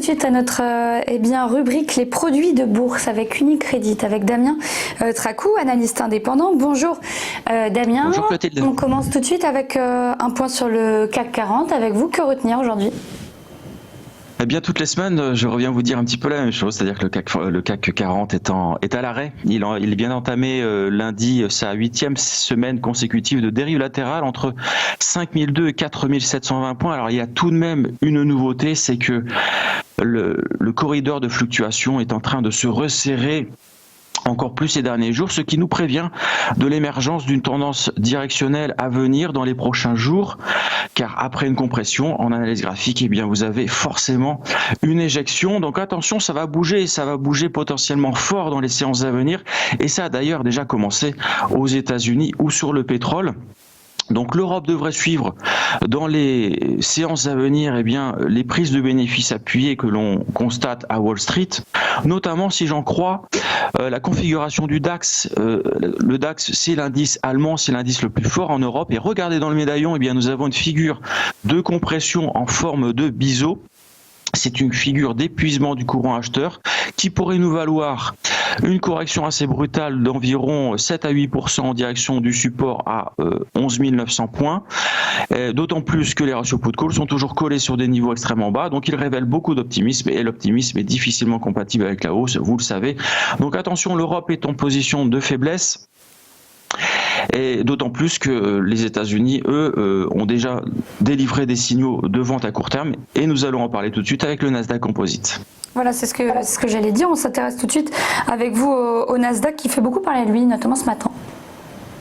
suite à notre rubrique les produits de bourse avec Unicredit, avec Damien Tracou, analyste indépendant. Bonjour Damien. Bonjour Clotilde. On commence tout de suite avec un point sur le CAC 40. Avec vous, que retenir aujourd'hui ? Eh bien, toutes les semaines, je reviens vous dire un petit peu la même chose, c'est-à-dire que le CAC 40 est à l'arrêt. Il vient d'entamer lundi sa 8e semaine consécutive de dérive latérale entre 5002 et 4720 points. Alors, il y a tout de même une nouveauté, c'est que le corridor de fluctuation est en train de se resserrer encore plus ces derniers jours, ce qui nous prévient de l'émergence d'une tendance directionnelle à venir dans les prochains jours, car après une compression en analyse graphique, eh bien vous avez forcément une éjection. Donc attention, ça va bouger potentiellement fort dans les séances à venir, et ça a d'ailleurs déjà commencé aux États-Unis ou sur le pétrole. Donc l'Europe devrait suivre dans les séances à venir les prises de bénéfices appuyées que l'on constate à Wall Street, notamment si j'en crois la configuration du DAX. Le DAX, c'est l'indice allemand, c'est l'indice le plus fort en Europe, et regardez dans le médaillon, nous avons une figure de compression en forme de biseau. C'est une figure d'épuisement du courant acheteur qui pourrait nous valoir une correction assez brutale d'environ 7 à 8% en direction du support à 11 900 points. D'autant plus que les ratios put-call sont toujours collés sur des niveaux extrêmement bas. Donc ils révèlent beaucoup d'optimisme, et l'optimisme est difficilement compatible avec la hausse, vous le savez. Donc attention, l'Europe est en position de faiblesse. Et d'autant plus que les États-Unis, eux, ont déjà délivré des signaux de vente à court terme, et nous allons en parler tout de suite avec le Nasdaq Composite. Voilà, c'est ce que j'allais dire. On s'intéresse tout de suite avec vous au Nasdaq qui fait beaucoup parler de lui, notamment ce matin.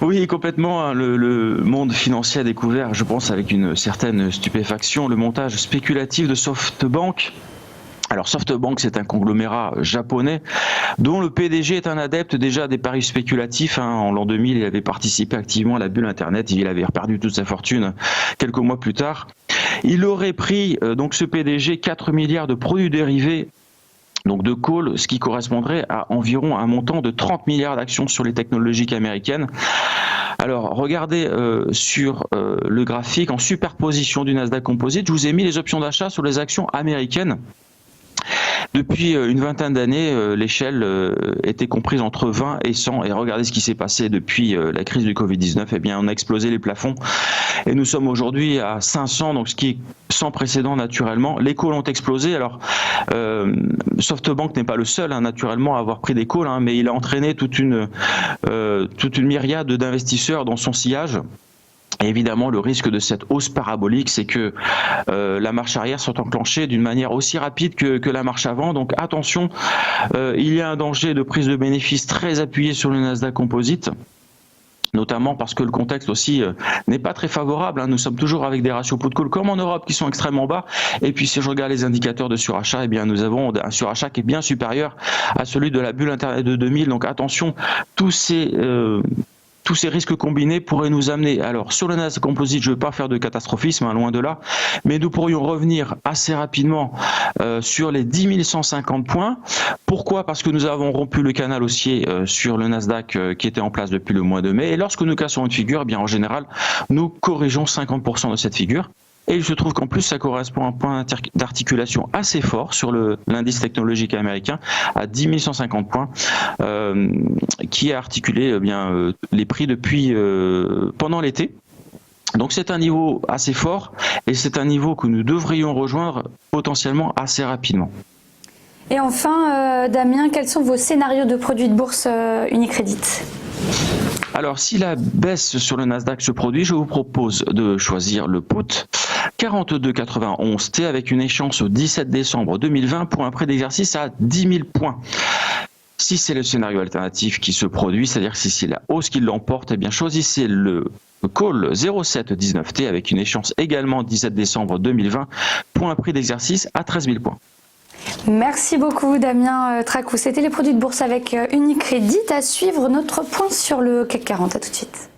Oui, complètement. Le monde financier a découvert, je pense avec une certaine stupéfaction, le montage spéculatif de SoftBank. Alors SoftBank, c'est un conglomérat japonais dont le PDG est un adepte déjà des paris spéculatifs. En l'an 2000, il avait participé activement à la bulle Internet. Il avait perdu toute sa fortune quelques mois plus tard. Il aurait pris, donc ce PDG, 4 milliards de produits dérivés, donc de call, ce qui correspondrait à environ un montant de 30 milliards d'actions sur les technologiques américaines. Alors regardez sur le graphique en superposition du Nasdaq Composite, je vous ai mis les options d'achat sur les actions américaines. Depuis une vingtaine d'années, l'échelle était comprise entre 20 et 100. Et regardez ce qui s'est passé depuis la crise du Covid-19. On a explosé les plafonds. Et nous sommes aujourd'hui à 500, donc ce qui est sans précédent naturellement. Les calls ont explosé. Alors, SoftBank n'est pas le seul naturellement à avoir pris des calls, mais il a entraîné toute une myriade d'investisseurs dans son sillage. Et évidemment, le risque de cette hausse parabolique, c'est que la marche arrière soit enclenchée d'une manière aussi rapide que la marche avant. Donc attention, il y a un danger de prise de bénéfices très appuyé sur le Nasdaq Composite, notamment parce que le contexte aussi n'est pas très favorable. Nous sommes toujours avec des ratios put-call comme en Europe qui sont extrêmement bas. Et puis si je regarde les indicateurs de surachat, nous avons un surachat qui est bien supérieur à celui de la bulle Internet de 2000. Donc attention, tous ces risques combinés pourraient nous amener, alors sur le Nasdaq Composite, je ne veux pas faire de catastrophisme, loin de là, mais nous pourrions revenir assez rapidement sur les 10 150 points. Pourquoi ? Parce que nous avons rompu le canal haussier sur le Nasdaq qui était en place depuis le mois de mai, et lorsque nous cassons une figure, en général, nous corrigeons 50% de cette figure. Et il se trouve qu'en plus, ça correspond à un point d'articulation assez fort sur l'indice technologique américain à 10 150 points, qui a articulé les prix depuis pendant l'été. Donc c'est un niveau assez fort, et c'est un niveau que nous devrions rejoindre potentiellement assez rapidement. Et enfin, Damien, quels sont vos scénarios de produits de bourse Unicredit ? Alors, si la baisse sur le Nasdaq se produit, je vous propose de choisir le put 42,91T avec une échéance au 17 décembre 2020 pour un prix d'exercice à 10 000 points. Si c'est le scénario alternatif qui se produit, c'est-à-dire si c'est la hausse qui l'emporte, choisissez le call 0719T avec une échéance également 17 décembre 2020 pour un prix d'exercice à 13 000 points. Merci beaucoup Damien Tracou. C'était les produits de bourse avec Unicredit. À suivre notre point sur le CAC 40. À tout de suite.